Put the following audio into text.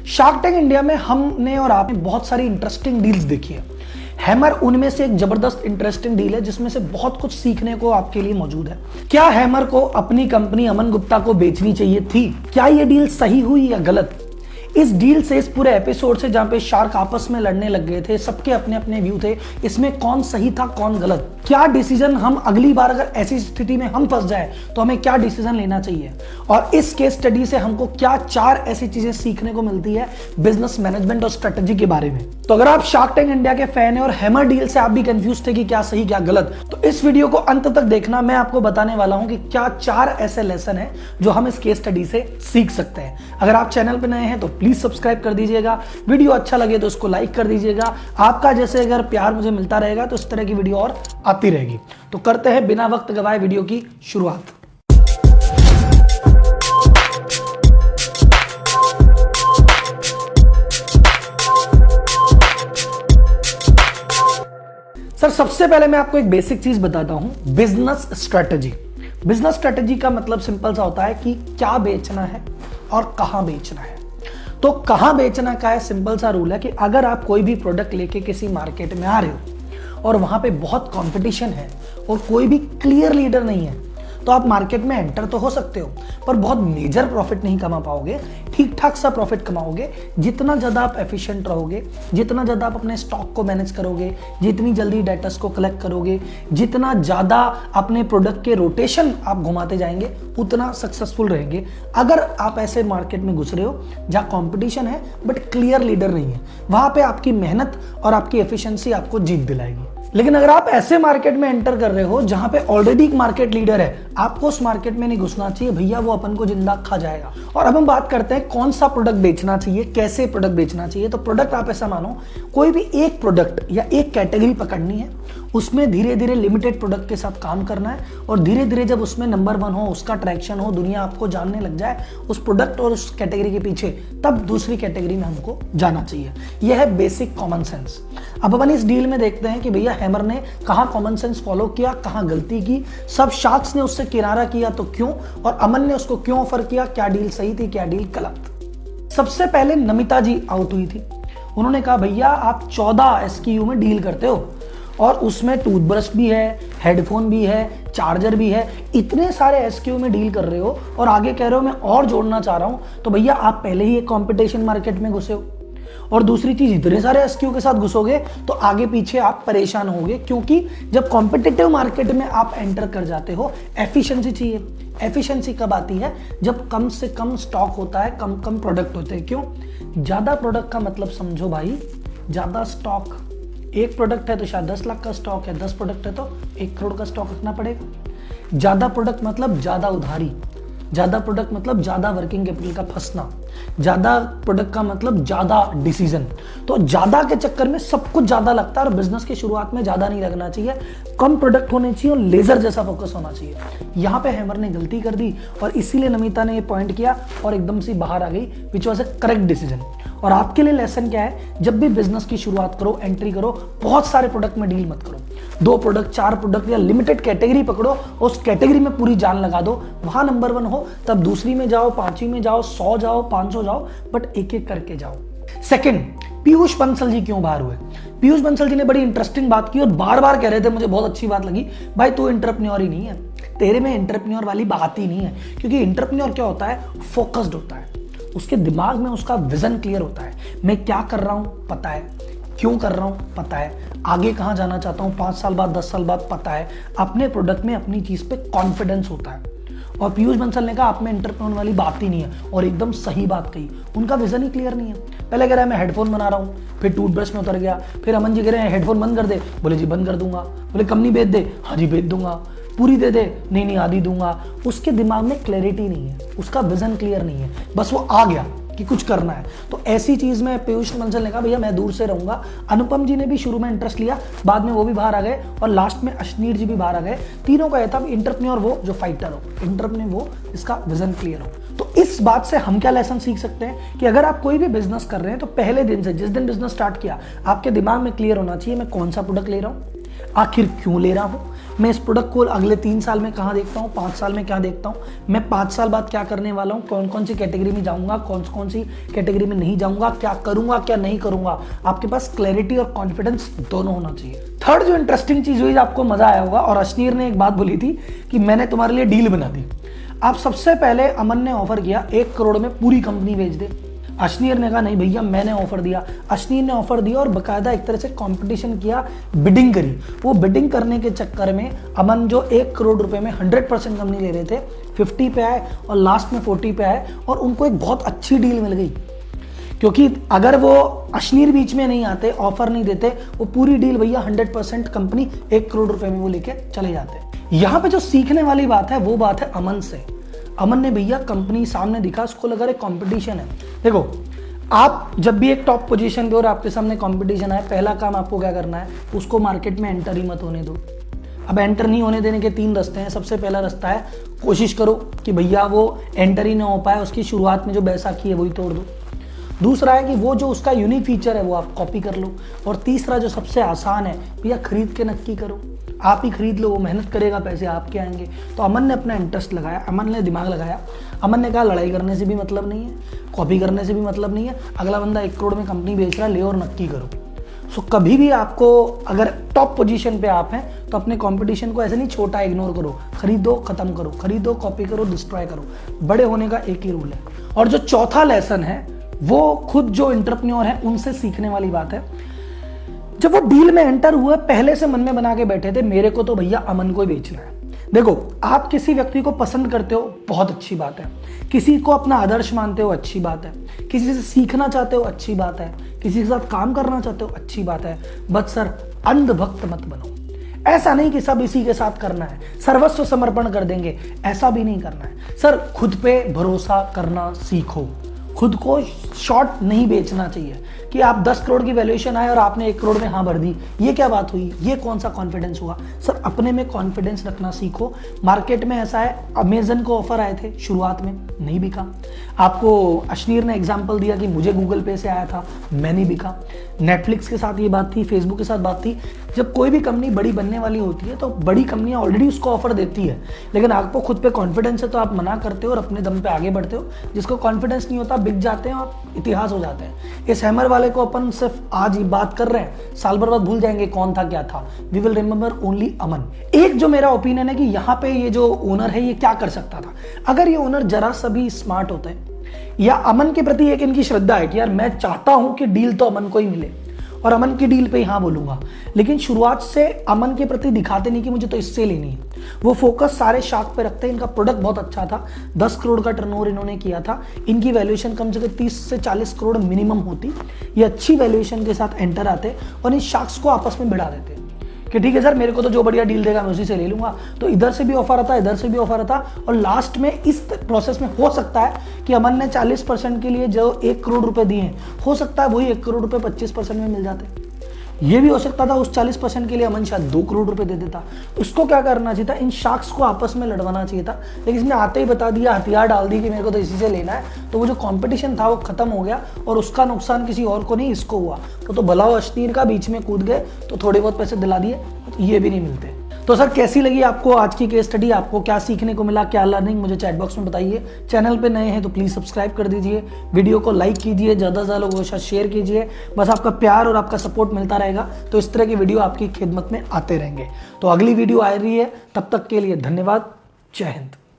Shark tank India में हमने और आपने बहुत सारी इंटरेस्टिंग डील्स देखी है। हैमर उनमें से एक जबरदस्त इंटरेस्टिंग डील है जिसमें से बहुत कुछ सीखने को आपके लिए मौजूद है। क्या हैमर को अपनी कंपनी अमन गुप्ता को बेचनी चाहिए थी? क्या यह डील सही हुई या गलत? इस डील से, इस पूरे एपिसोड से, जहां पे शार्क आपस में लड़ने लग गए थे, सबके अपने अपने व्यू थे, इसमें कौन सही था कौन गलत, क्या डिसीजन हम अगली बार अगर ऐसी स्थिति में हम फंस जाए तो हमें क्या डिसीजन लेना चाहिए, और इस केस स्टडी से हमको क्या 4 ऐसी चीजें सीखने को मिलती है बिजनेस मैनेजमेंट और स्ट्रेटेजी के बारे में। तो अगर आप शार्क टैंक इंडिया के फैन है और हैमर डील से आप भी कंफ्यूज थे कि क्या सही क्या गलत, तो इस वीडियो को अंत तक देखना। मैं आपको बताने वाला हूं कि क्या 4 ऐसे लेसन है जो हम इस केस स्टडी से सीख सकते हैं। अगर आप चैनल पर नए हैं तो प्लीज सब्सक्राइब कर दीजिएगा, वीडियो अच्छा लगे तो उसको लाइक कर दीजिएगा। आपका जैसे अगर प्यार मुझे मिलता रहेगा तो इस तरह की वीडियो और आती रहेगी। तो करते हैं बिना वक्त गवाए वीडियो की शुरुआत। सर, सबसे पहले मैं आपको एक बेसिक चीज बताता हूं, बिजनेस स्ट्रेटेजी। बिजनेस स्ट्रेटेजी का मतलब सिंपल सा होता है कि क्या बेचना है और कहां बेचना है। तो कहां बेचना का है सिंपल सा रूल है कि अगर आप कोई भी प्रोडक्ट लेके किसी मार्केट में आ रहे हो और वहां पे बहुत कंपटीशन है और कोई भी क्लियर लीडर नहीं है, तो आप मार्केट में एंटर तो हो सकते हो पर बहुत मेजर प्रॉफिट नहीं कमा पाओगे। ठीक ठाक सा प्रॉफिट कमाओगे। जितना ज्यादा आप एफिशिएंट रहोगे, जितना ज्यादा आप अपने स्टॉक को मैनेज करोगे, जितनी जल्दी डेटास को कलेक्ट करोगे, जितना ज्यादा अपने प्रोडक्ट के रोटेशन आप घुमाते जाएंगे, उतना सक्सेसफुल रहेंगे। अगर आप ऐसे मार्केट में घुस रहे हो जहां कंपटीशन है बट क्लियर लीडर नहीं है, वहां पे आपकी मेहनत और आपकी एफिशिएंसी आपको जीत दिलाएगी। लेकिन अगर आप ऐसे मार्केट में एंटर कर रहे हो जहां पे ऑलरेडी एक मार्केट लीडर है, आपको उस मार्केट में नहीं घुसना चाहिए भैया, वो अपन को जिंदा खा जाएगा। और अब हम बात करते हैं कौन सा प्रोडक्ट बेचना चाहिए, कैसे प्रोडक्ट बेचना चाहिए। तो प्रोडक्ट आप ऐसा मानो, कोई भी एक प्रोडक्ट या एक कैटेगरी पकड़नी है, उसमें धीरे धीरे लिमिटेड प्रोडक्ट के साथ काम करना है और धीरे धीरे जब उसमें नंबर 1 हो, उसका ट्रैक्शन हो, दुनिया आपको जानने लग जाए उस प्रोडक्ट और उस कैटेगरी के पीछे, तब दूसरी कैटेगरी में हमको जाना चाहिए। यह है बेसिक कॉमन सेंस। अब अपन इस डील में देखते हैं कि भैया हैमर ने कहां कॉमन सेंस फॉलो किया, कहां गलती की, सब शार्क्स ने उससे किनारा किया तो क्यों, और अमन ने उसको क्यों ऑफर किया, क्या डील सही थी क्या डील गलत। सबसे पहले नमिता जी आउट हुई थी। उन्होंने कहा भैया आप 14 SKU में डील करते हो और उसमें टूथब्रश भी है, हेडफोन भी है, चार्जर भी है, इतने सारे SKU में डील कर रहे हो और आगे कह रहे हो मैं और जोड़ना चाह रहा हूं, तो भैया आप पहले ही एक कंपटीशन मार्केट में घुसे हो। और दूसरी चीज, इतने सारे SKU के साथ घुसोगे तो आगे पीछे आप परेशान होगे, क्योंकि जब कॉम्पिटिटिव मार्केट में आप एंटर कर जाते हो, एफिशिएंसी चाहिए। एफिशिएंसी कब आती है? जब कम से कम स्टॉक होता है, कम कम प्रोडक्ट होते हैं। क्यों? ज्यादा प्रोडक्ट का मतलब समझो भाई, ज्यादा स्टॉक। एक प्रोडक्ट है तो शायद 10 लाख का स्टॉक है, 10 प्रोडक्ट है तो 1 करोड़ का स्टॉक रखना पड़ेगा। ज्यादा प्रोडक्ट मतलब ज्यादा उधारी, ज्यादा प्रोडक्ट मतलब ज्यादा वर्किंग कैपिटल का फंसना, ज्यादा प्रोडक्ट का मतलब ज्यादा डिसीजन। तो ज्यादा के चक्कर में सब कुछ ज्यादा लगता है और बिजनेस की शुरुआत में ज्यादा नहीं लगना चाहिए। कम प्रोडक्ट होने चाहिए और लेजर जैसा फोकस होना चाहिए। यहाँ पे हैमर ने गलती कर दी और इसीलिए नमिता ने ये पॉइंट किया और एकदम से बाहर आ गई, which was A correct decision. और आपके लिए लेसन क्या है, जब भी बिजनेस की शुरुआत करो, एंट्री करो, बहुत सारे प्रोडक्ट में डील मत करो। 2 प्रोडक्ट, 4 प्रोडक्ट या लिमिटेड कैटेगरी पकड़ो, उस कैटेगरी में पूरी जान लगा दो। वहां नंबर 1 हो तब दूसरी में जाओ, 5वीं में जाओ, 100 जाओ, 500 जाओ, बट एक एक करके जाओ। सेकंड, पीयूष बंसल जी क्यों बाहर हुए? पीयूष बंसल जी ने बड़ी इंटरेस्टिंग बात की और बार बार कह रहे थे, मुझे बहुत अच्छी बात लगी, भाई तू एंटरप्रेन्योर ही नहीं है, तेरे में एंटरप्रेन्योर वाली बात ही नहीं है। क्योंकि एंटरप्रेन्योर क्या होता है? फोकस्ड होता है, उसके दिमाग में उसका विजन क्लियर होता है। मैं क्या कर रहा हूं पता है, क्यों कर रहा हूं पता है, आगे कहां जाना चाहता हूं 5 साल बाद, 10 साल बाद पता है। अपने प्रोडक्ट में, अपनी चीज पे कॉन्फिडेंस होता है। और पीयूष बंसल ने कहा आप में एंटरप्रेन्योर वाली बात ही नहीं है, और एकदम सही बात कही। उनका विजन ही क्लियर नहीं है। पहले कह रहा है मैं हेडफोन बना रहा हूं, फिर टूथब्रश में उतर गया, फिर अमन जी कह रहे हैं हेडफोन बंद कर दे, बोले जी बंद कर दूंगा। बोले कंपनी बेच दे, हाँ जी बेच दूंगा। पूरी दे दे, नहीं नहीं आधी दूंगा। उसके दिमाग में क्लैरिटी नहीं है, उसका विजन क्लियर नहीं है, बस वो आ गया कि कुछ करना है। तो ऐसी चीज में पीयूष बंसल ने कहा भैया मैं दूर से रहूंगा। अनुपम जी ने भी शुरू में इंटरेस्ट लिया, बाद में वो भी बाहर आ गए और लास्ट में अश्नीर जी भी बाहर आ गए। तीनों का यह था इंटरप्रेन्योर वो जो फाइटर हो, इंटरप्रेन्योर वो इसका विजन क्लियर हो। तो इस बात से हम क्या लेसन सीख सकते हैं कि अगर आप कोई भी बिजनेस कर रहे हैं तो पहले दिन से, जिस दिन बिजनेस स्टार्ट किया, आपके दिमाग में क्लियर होना चाहिए मैं कौन सा प्रोडक्ट ले रहा हूं, आखिर क्यों ले रहा हूं, मैं इस प्रोडक्ट को अगले 3 साल में कहाँ देखता हूँ, 5 साल में क्या देखता हूँ, मैं 5 साल बाद क्या करने वाला हूँ, कौन कौन सी कैटेगरी में जाऊँगा, कौन सी कैटेगरी में नहीं जाऊँगा, क्या करूँगा क्या नहीं करूँगा। आपके पास क्लैरिटी और कॉन्फिडेंस दोनों होना चाहिए। थर्ड जो इंटरेस्टिंग चीज़ हुई, आपको मज़ा आया होगा, और अश्नीर ने एक बात बोली थी कि मैंने तुम्हारे लिए डील बना दी। आप सबसे पहले अमन ने ऑफर किया 1 करोड़ में पूरी कंपनी बेच दे। अश्नीर ने कहा नहीं भैया मैंने ऑफर दिया। अश्नीर ने ऑफर दिया और बकायदा एक तरह से कंपटीशन किया, बिडिंग करी। वो बिडिंग करने के चक्कर में अमन जो 1 करोड़ रुपए में 100% कंपनी ले रहे थे 50 पे आए और लास्ट में 40 पे आए, और उनको एक बहुत अच्छी डील मिल गई। क्योंकि अगर वो अश्नीर बीच में नहीं आते, ऑफर नहीं देते, वो पूरी डील भैया 100% कंपनी 1 करोड़ रुपए में वो लेके चले जाते। यहाँ पे जो सीखने वाली बात है वो बात है अमन से। अमन ने भैया कंपनी सामने दिखा, उसको लगा एक कंपटीशन है। देखो, आप जब भी एक टॉप पोजीशन पे और आपके सामने कंपटीशन आए, पहला काम आपको क्या करना है, उसको मार्केट में एंटर ही मत होने दो। अब एंटर नहीं होने देने के 3 रास्ते हैं। सबसे पहला रास्ता है, कोशिश करो कि भैया वो एंटर ही ना हो पाए, उसकी शुरुआत में जो बैसाखी है वही तोड़ दो। दूसरा है कि वो जो उसका यूनिक फीचर है वो आप कॉपी कर लो। और तीसरा जो सबसे आसान है, भैया खरीद के नक्की करो, आप ही खरीद लो, वो मेहनत करेगा, पैसे आपके आएंगे। तो अमन ने अपना इंटरेस्ट लगाया, अमन ने दिमाग लगाया। अमन ने कहा लड़ाई करने से भी मतलब नहीं है, कॉपी करने से भी मतलब नहीं है, अगला बंदा 1 करोड़ में कंपनी बेच रहा है, ले और नक्की करो। सो कभी भी आपको अगर टॉप पोजीशन पे आप हैं तो अपने कंपटीशन को ऐसे नहीं छोटा इग्नोर करो, खरीदो खत्म करो, खरीदो कॉपी करो डिस्ट्रॉय करो। बड़े होने का एक ही रूल है। और जो चौथा लेसन है वो खुद जो एंटरप्रेन्योर है उनसे सीखने वाली बात है। जब वो डील में एंटर हुए, पहले से मन में बना के बैठे थे मेरे को तो भैया अमन को ही बेचना है। देखो, आप किसी व्यक्ति को पसंद करते हो, बहुत अच्छी बात है। किसी को अपना आदर्श मानते हो, अच्छी बात है। किसी से सीखना चाहते हो, अच्छी बात है। किसी के साथ काम करना चाहते हो, अच्छी बात है। बट सर, अंधभक्त मत बनो। ऐसा नहीं कि सब इसी के साथ करना है, सर्वस्व समर्पण कर देंगे, ऐसा भी नहीं करना है। सर, खुद पे भरोसा करना सीखो। खुद को शॉर्ट नहीं बेचना चाहिए कि आप 10 करोड़ की वैल्यूएशन आए और आपने 1 करोड़ में हाँ भर दी। ये क्या बात हुई, ये कौन सा कॉन्फिडेंस हुआ। सर, अपने में कॉन्फिडेंस रखना सीखो। मार्केट में ऐसा है, अमेजन को ऑफर आए थे, शुरुआत में नहीं बिका। आपको अश्नीर ने एग्जांपल दिया कि मुझे गूगल पे से आया था, मैं नहीं बिका। नेटफ्लिक्स के साथ ये बात थी, फेसबुक के साथ बात थी। जब कोई भी कंपनी बड़ी बनने वाली होती है तो बड़ी कंपनियां ऑलरेडी उसको ऑफर देती है, लेकिन आपको खुद पे कॉन्फिडेंस है तो आप मना करते हो और अपने दम पे आगे बढ़ते हो। जिसको कॉन्फिडेंस नहीं होता, बिक जाते हैं और इतिहास हो जाते हैं। इस हैमर वाले को अपन सिर्फ आज ही बात कर रहे हैं, साल भर बाद भूल जाएंगे कौन था क्या था। वी विल रिमेंबर ओनली अमन। एक जो मेरा ओपिनियन है कि यहाँ पे ये जो ओनर है ये क्या कर सकता था। अगर ये ओनर जरा सा भी स्मार्ट होते हैं, या अमन के प्रति एक इनकी श्रद्धा है कि यार मैं चाहता हूं कि डील तो अमन को ही मिले और अमन की डील पे ही हाँ बोलूंगा, लेकिन शुरुआत से अमन के प्रति दिखाते नहीं कि मुझे तो इससे लेनी है। वो फोकस सारे शार्क पे रखते हैं। इनका प्रोडक्ट बहुत अच्छा था, 10 करोड़ का टर्नओवर इन्होंने किया था। इनकी वैल्यूएशन कम से कम 30 से 40 करोड़ मिनिमम होती। ये अच्छी वैल्यूएशन के साथ एंटर आते और इन शार्क्स को आपस में भिड़ा देते कि ठीक है सर, मेरे को तो जो बढ़िया डील देगा मैं उसी से ले लूंगा। तो इधर से भी ऑफर आता, इधर से भी ऑफर आता, और लास्ट में इस प्रोसेस में हो सकता है कि अमन ने 40% के लिए जो 1 करोड़ रुपए दिए हैं, हो सकता है वही 1 करोड़ रुपए 25% में मिल जाते। ये भी हो सकता था उस 40% के लिए अमन शायद 2 करोड़ रुपए दे देता। उसको क्या करना चाहिए था, इन शार्क्स को आपस में लड़वाना चाहिए था। लेकिन इसने आते ही बता दिया, हथियार डाल दी कि मेरे को तो इसी से लेना है। तो वो जो कंपटीशन था वो खत्म हो गया और उसका नुकसान किसी और को नहीं, इसको हुआ। तो भला अश्नीर का बीच में कूद गए तो थोड़े बहुत पैसे दिला दिए, तो ये भी नहीं मिलते। तो सर, कैसी लगी आपको आज की केस स्टडी, आपको क्या सीखने को मिला, क्या लर्निंग, मुझे चैट बॉक्स में बताइए। चैनल पे नए हैं तो प्लीज़ सब्सक्राइब कर दीजिए, वीडियो को लाइक कीजिए, ज़्यादा से ज़्यादा लोगों के साथ शेयर कीजिए। बस आपका प्यार और आपका सपोर्ट मिलता रहेगा तो इस तरह की वीडियो आपकी खिदमत में आते रहेंगे। तो अगली वीडियो आ रही है, तब तक के लिए धन्यवाद। जय हिंद।